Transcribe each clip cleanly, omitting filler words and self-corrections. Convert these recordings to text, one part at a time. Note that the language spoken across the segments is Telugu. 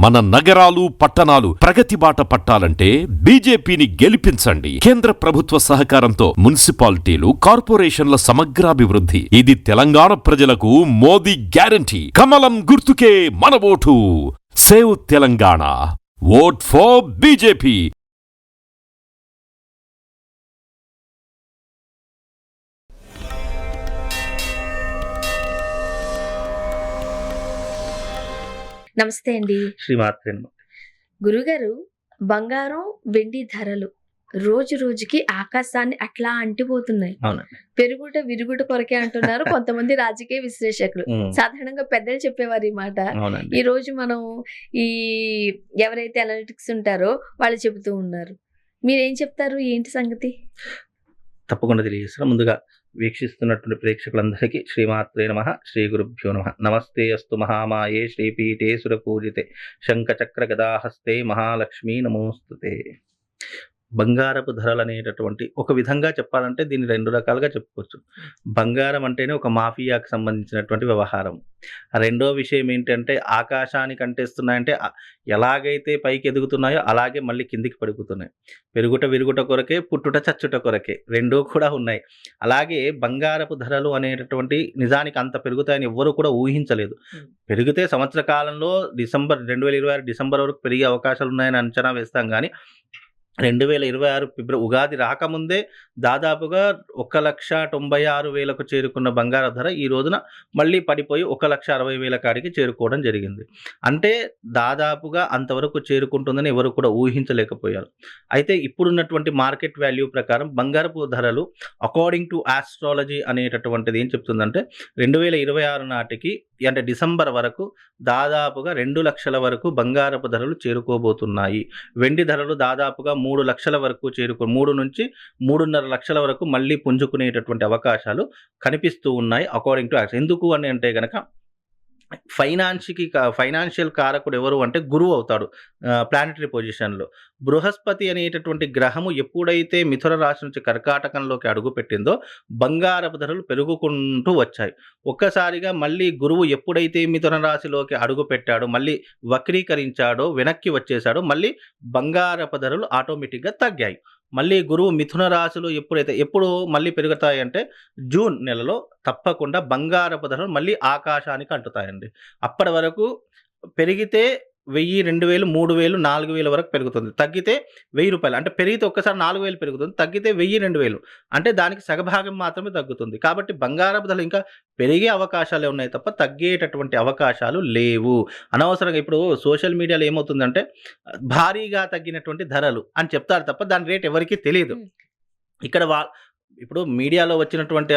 మన నగరాలు పట్టణాలు ప్రగతి బాట పట్టాలంటే బీజేపీని గెలిపించండి. కేంద్ర ప్రభుత్వ సహకారంతో మున్సిపాలిటీలు, కార్పొరేషన్ల సమగ్రాభివృద్ధి. ఇది తెలంగాణ ప్రజలకు మోదీ గ్యారంటీ. కమలం గుర్తుకే మన vote. Save Telangana. Vote for BJP. నమస్తే అండి. శ్రీమాత్రే. గురుగారు, బంగారం వెండి ధరలు రోజు రోజుకి ఆకాశాన్ని అట్లా అంటిపోతున్నాయి. అవునండి. పెరుగుట విరుగుట కొరకే అంటున్నారు కొంతమంది రాజకీయ విశ్లేషకులు. సాధారణంగా పెద్దలు చెప్పేవారు ఈ మాట. అవునండి. ఈ రోజు మనం ఈ ఎవరైతే అనలిటిక్స్ ఉంటారో వాళ్ళు చెబుతూ ఉన్నారు. మీరేం చెప్తారు? ఏంటి సంగతి? తప్పకుండా తెలియజేస్తాను. ముందుగా వీక్షిస్తున్నటువంటి ప్రేక్షకులందరికీ శ్రీమాత్రే నమః, శ్రీ గురుభ్యో నమః. నమస్తే అస్తు మహామాయే శ్రీపీఠే సురపూజితే శంఖచక్ర గదాహస్తే మహాలక్ష్మీ నమోస్తుతే. బంగారపు ధరలు అనేటటువంటి ఒక విధంగా చెప్పాలంటే దీన్ని రెండు రకాలుగా చెప్పుకోవచ్చు. బంగారం అంటేనే ఒక మాఫియాకు సంబంధించినటువంటి వ్యవహారం. రెండో విషయం ఏంటంటే ఆకాశానికి అంటేస్తున్నాయంటే ఎలాగైతే పైకి ఎదుగుతున్నాయో అలాగే మళ్ళీ కిందికి పడిపోతున్నాయి. పెరుగుట విరుగుట కొరకే, పుట్టుట చచ్చుట కొరకే, రెండూ కూడా ఉన్నాయి. అలాగే బంగారపు ధరలు అనేటటువంటి నిజానికి అంత పెరుగుతాయని ఎవ్వరూ కూడా ఊహించలేదు. పెరిగితే సంవత్సర కాలంలో 2026 డిసెంబర్ వరకు పెరిగే అవకాశాలు ఉన్నాయని అంచనా వేస్తాం. కానీ 2026 ఉగాది రాకముందే దాదాపుగా 1,96,000 చేరుకున్న బంగారు ధర ఈ రోజున మళ్ళీ పడిపోయి 1,60,000 కాడికి చేరుకోవడం జరిగింది. అంటే దాదాపుగా అంతవరకు చేరుకుంటుందని ఎవరు కూడా ఊహించలేకపోయారు. అయితే ఇప్పుడున్నటువంటి మార్కెట్ వాల్యూ ప్రకారం బంగారపు ధరలు అకార్డింగ్ టు ఆస్ట్రాలజీ అనేటటువంటిది ఏం చెప్తుందంటే 2026 నాటికి అంటే డిసెంబర్ వరకు దాదాపుగా 2 లక్షల వరకు బంగారపు ధరలు చేరుకోబోతున్నాయి. వెండి ధరలు దాదాపుగా 3 లక్షల వరకు 3 నుంచి 3.5 లక్షల వరకు మళ్ళీ పుంజుకునేటటువంటి అవకాశాలు కనిపిస్తూ ఉన్నాయి అకార్డింగ్ టు ఎందుకు అని అంటే గనక ఫైనాన్షియల్ కారకుడు ఎవరు అంటే గురువు అవుతాడు ప్లానెటరీ పొజిషన్లో. బృహస్పతి అనేటటువంటి గ్రహము ఎప్పుడైతే మిథున రాశి నుంచి కర్కాటకంలోకి అడుగుపెట్టిందో బంగారపు ధరలు పెరుగుకుంటూ వచ్చాయి. ఒక్కసారిగా మళ్ళీ గురువు ఎప్పుడైతే మిథున రాశిలోకి అడుగు పెట్టాడో, మళ్ళీ వక్రీకరించాడో, వెనక్కి వచ్చేసాడో, మళ్ళీ బంగారపు ధరలు ఆటోమేటిక్గా తగ్గాయి. మళ్ళీ గురువు మిథున రాశిలో ఎప్పుడు మళ్ళీ పెరుగుతాయంటే జూన్ నెలలో తప్పకుండా బంగారపు ధరలు మళ్ళీ ఆకాశానికి అంటుతాయండి. అప్పటి వరకు పెరిగితే 1000, 2000, 3000, 4000 వరకు పెరుగుతుంది. తగ్గితే ₹1000. అంటే పెరిగితే ఒక్కసారి 4000 పెరుగుతుంది, తగ్గితే 1000, 2000 అంటే దానికి సగభాగం మాత్రమే తగ్గుతుంది. కాబట్టి బంగారపు ధరలు ఇంకా పెరిగే అవకాశాలే ఉన్నాయి తప్ప తగ్గేటటువంటి అవకాశాలు లేవు. అనవసరంగా ఇప్పుడు సోషల్ మీడియాలో ఏమవుతుందంటే భారీగా తగ్గినటువంటి ధరలు అని చెప్తారు తప్ప దాని రేట్ ఎవరికీ తెలియదు. ఇక్కడ ఇప్పుడు మీడియాలో వచ్చినటువంటి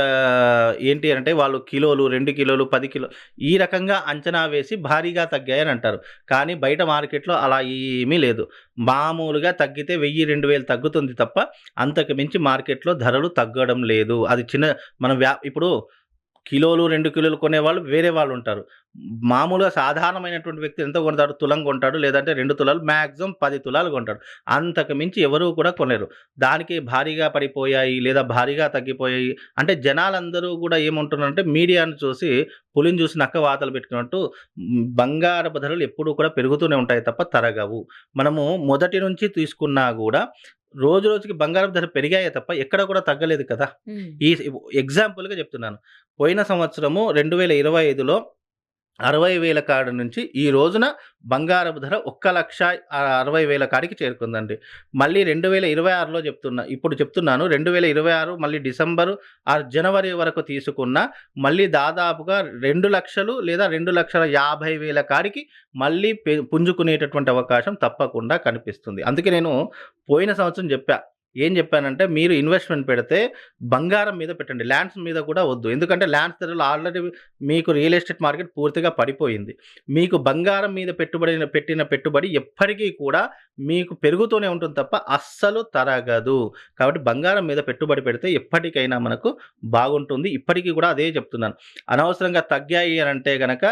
ఏంటి అంటే వాళ్ళు కిలోలు, 2 కిలోలు, 10 కిలో ఈ రకంగా అంచనా వేసి భారీగా తగ్గాయని అంటారు. కానీ బయట మార్కెట్లో అలా ఏమీ లేదు. మామూలుగా తగ్గితే 1000, 2000 తగ్గుతుంది తప్ప అంతకు మించి మార్కెట్లో ధరలు తగ్గడం లేదు. అది మనం ఇప్పుడు కిలోలు, 2 కిలోలు కొనేవాళ్ళు వేరే వాళ్ళు ఉంటారు. మామూలుగా సాధారణమైనటువంటి వ్యక్తి ఎంత కొంటాడు? తులం కొంటాడు, లేదంటే 2 తులాలు, మ్యాక్సిమం 10 తులాలు కొంటాడు. అంతకు మించి ఎవరు కూడా కొనలేరు. దానికి భారీగా పడిపోయాయి లేదా భారీగా తగ్గిపోయాయి అంటే జనాలందరూ కూడా ఏమంటున్నారంటే మీడియాను చూసి పులిని చూసి నక్క వాతలు పెట్టుకున్నట్టు బంగారపు ధరలు ఎప్పుడూ కూడా పెరుగుతూనే ఉంటాయి తప్ప తరగవు. మనము మొదటి నుంచి తీసుకున్నా కూడా రోజు రోజుకి బంగారం ధర పెరిగాయే తప్ప ఎక్కడ కూడా తగ్గలేదు కదా. ఈ ఎగ్జాంపుల్గా చెప్తున్నాను. పోయిన సంవత్సరము 2025లో 60,000 కాడి నుంచి ఈ రోజున బంగారపు ధర 1,60,000 కాడికి చేరుకుందండి. మళ్ళీ 2026లో ఇప్పుడు చెప్తున్నాను 2026 మళ్ళీ డిసెంబరు జనవరి వరకు తీసుకున్న మళ్ళీ దాదాపుగా 2 లక్షలు లేదా 2,50,000 కాడికి మళ్ళీ పుంజుకునేటటువంటి అవకాశం తప్పకుండా కనిపిస్తుంది. అందుకే నేను పోయిన సంవత్సరం ఏం చెప్పానంటే మీరు ఇన్వెస్ట్మెంట్ పెడితే బంగారం మీద పెట్టండి, ల్యాండ్స్ మీద కూడా వద్దు. ఎందుకంటే ల్యాండ్స్ ధరలు ఆల్రెడీ మీకు రియల్ ఎస్టేట్ మార్కెట్ పూర్తిగా పడిపోయింది. మీకు బంగారం మీద పెట్టిన పెట్టుబడి ఎప్పటికీ కూడా మీకు పెరుగుతూనే ఉంటుంది తప్ప అస్సలు తరగదు. కాబట్టి బంగారం మీద పెట్టుబడి పెడితే ఎప్పటికైనా మనకు బాగుంటుంది. ఇప్పటికీ కూడా అదే చెప్తున్నాను. అనవసరంగా తగ్గాయి అని అంటే గనక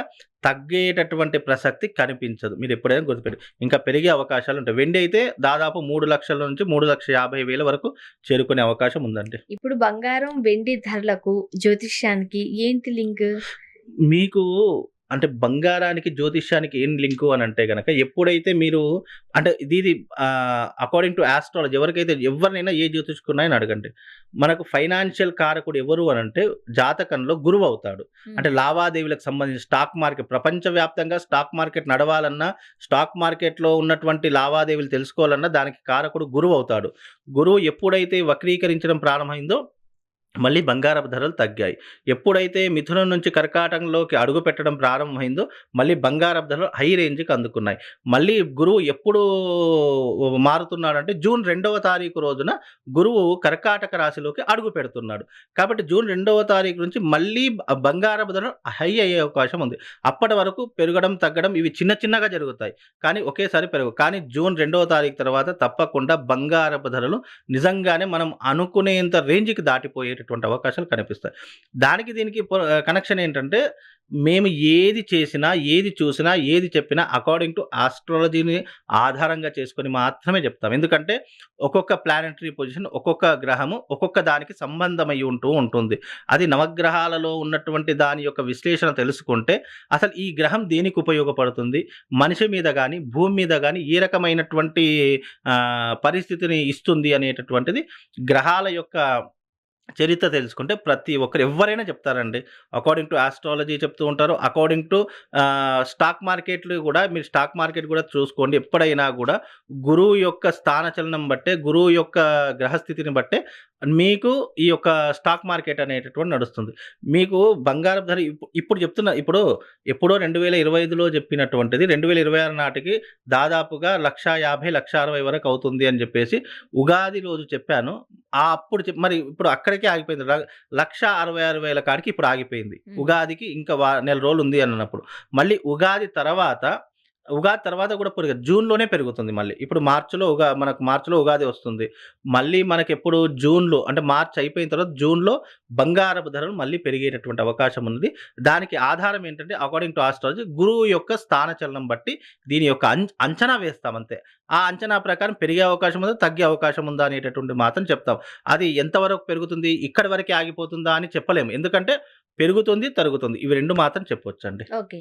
తగ్గేటటువంటి ప్రసక్తి కనిపించదు. మీరు ఎప్పుడైనా గుర్తుపెట్టి ఇంకా పెరిగే అవకాశాలు ఉంటాయి. వెండి అయితే దాదాపు 3 లక్షల నుంచి 3,50,000 వరకు చేరుకునే అవకాశం ఉందండి. ఇప్పుడు బంగారం వెండి ధరలకు జ్యోతిష్యానికి ఏంటి లింక్? మీకు అంటే బంగారానికి, జ్యోతిష్యానికి ఏం లింకు అని అంటే గనక ఎప్పుడైతే మీరు అంటే ఇది అకార్డింగ్ టు ఆస్ట్రాలజీ ఎవరినైనా ఏ జ్యోతిష్కున్నాయని అడగండి. మనకు ఫైనాన్షియల్ కారకుడు ఎవరు అనంటే జాతకంలో గురువు అవుతాడు. అంటే లావాదేవీలకు సంబంధించి స్టాక్ మార్కెట్ ప్రపంచవ్యాప్తంగా స్టాక్ మార్కెట్ నడవాలన్నా, స్టాక్ మార్కెట్‌లో ఉన్నటువంటి లావాదేవీలు తెలుసుకోవాలన్నా దానికి కారకుడు గురువు అవుతాడు. గురువు ఎప్పుడైతే వక్రీకరించడం ప్రారంభమైందో మళ్ళీ బంగారపు ధరలు తగ్గాయి. ఎప్పుడైతే మిథునం నుంచి కర్కాటకంలోకి అడుగుపెట్టడం ప్రారంభమైందో మళ్ళీ బంగారపు ధరలు హై రేంజ్‌కి అందుకున్నాయి. మళ్ళీ గురువు ఎప్పుడు మారుతున్నాడంటే జూన్ 2వ తారీఖు రోజున గురువు కర్కాటక రాశిలోకి అడుగుపెడుతున్నాడు. కాబట్టి జూన్ 2వ తారీఖు నుంచి మళ్ళీ బంగారపు ధరలు హై అయ్యే అవకాశం ఉంది. అప్పటి వరకు పెరగడం, తగ్గడం ఇవి చిన్న చిన్నగా జరుగుతాయి. కానీ ఒకేసారి పెరగవు. కానీ జూన్ 2వ తారీఖు తర్వాత తప్పకుండా బంగారపు ధరలు నిజంగానే మనం అనుకునేంత రేంజ్‌కి దాటిపోయేటటువంటి అవకాశాలు కనిపిస్తాయి. దానికి దీనికి కనెక్షన్ ఏంటంటే మేము ఏది చేసినా, ఏది చూసినా, ఏది చెప్పినా అకార్డింగ్ టు ఆస్ట్రాలజీని ఆధారంగా చేసుకొని మాత్రమే చెప్తాం. ఎందుకంటే ఒక్కొక్క ప్లానెటరీ పొజిషన్, ఒక్కొక్క గ్రహము ఒక్కొక్క దానికి సంబంధమై ఉంటుంది. అది నవగ్రహాలలో ఉన్నటువంటి దాని యొక్క విశ్లేషణ తెలుసుకుంటే అసలు ఈ గ్రహం దేనికి ఉపయోగపడుతుంది, మనిషి మీద గానీ, భూమి మీద గానీ ఏ రకమైనటువంటి పరిస్థితిని ఇస్తుంది అనేటటువంటిది గ్రహాల యొక్క చరిత్ర తెలుసుకుంటే ప్రతి ఒక్కరు ఎవ్వరైనా చెప్తారండి. అకార్డింగ్ టు ఆస్ట్రాలజీ చెప్తూ ఉంటారు. అకార్డింగ్ టు స్టాక్ మార్కెట్‌లు గూడా మీరు స్టాక్ మార్కెట్ గూడా చూసుకోండి. ఎప్పుడైనా గూడా గురువు యొక్క స్థానచలనం బట్టే, గురువు యొక్క గ్రహస్థితిని బట్టే మీకు ఈ యొక్క స్టాక్ మార్కెట్ అనేటటువంటిది నడుస్తుంది. మీకు బంగారపు ధర ఇప్పుడు చెప్తున్నా ఎప్పుడో 2025లో చెప్పినటువంటిది 2026 నాటికి దాదాపుగా 1,50,000, 1,60,000 వరకు అవుతుంది అని చెప్పేసి ఉగాది రోజు చెప్పాను. అప్పుడు మరి ఇప్పుడు అక్కడికే ఆగిపోయింది. 1,66,000 కాడికి ఇప్పుడు ఆగిపోయింది. ఉగాదికి ఇంకా నెల రోజులు ఉంది అన్నప్పుడు. మళ్ళీ ఉగాది తర్వాత కూడా జూన్‌లోనే పెరుగుతుంది మళ్ళీ. ఇప్పుడు మనకు మార్చ్‌లో ఉగాది వస్తుంది. మళ్ళీ మనకెప్పుడు జూన్‌లో అంటే మార్చ్ అయిపోయిన తర్వాత జూన్‌లో బంగారపు ధరలు మళ్ళీ పెరిగేటటువంటి అవకాశం ఉంది. దానికి ఆధారం ఏంటంటే అకార్డింగ్ టు ఆస్ట్రాలజీ గురువు యొక్క స్థానచలనం బట్టి దీని యొక్క అంచనా వేస్తాం అంతే. ఆ అంచనా ప్రకారం పెరిగే అవకాశం ఉందా, తగ్గే అవకాశం ఉందా అనేటటువంటిది మాత్రం చెప్తాం. అది ఎంతవరకు పెరుగుతుంది, ఇక్కడి వరకే ఆగిపోతుందా అని చెప్పలేము. ఎందుకంటే పెరుగుతుంది, తరుగుతుంది. ఇవి 2 మాత్రం చెప్పొచ్చండి. ఓకే.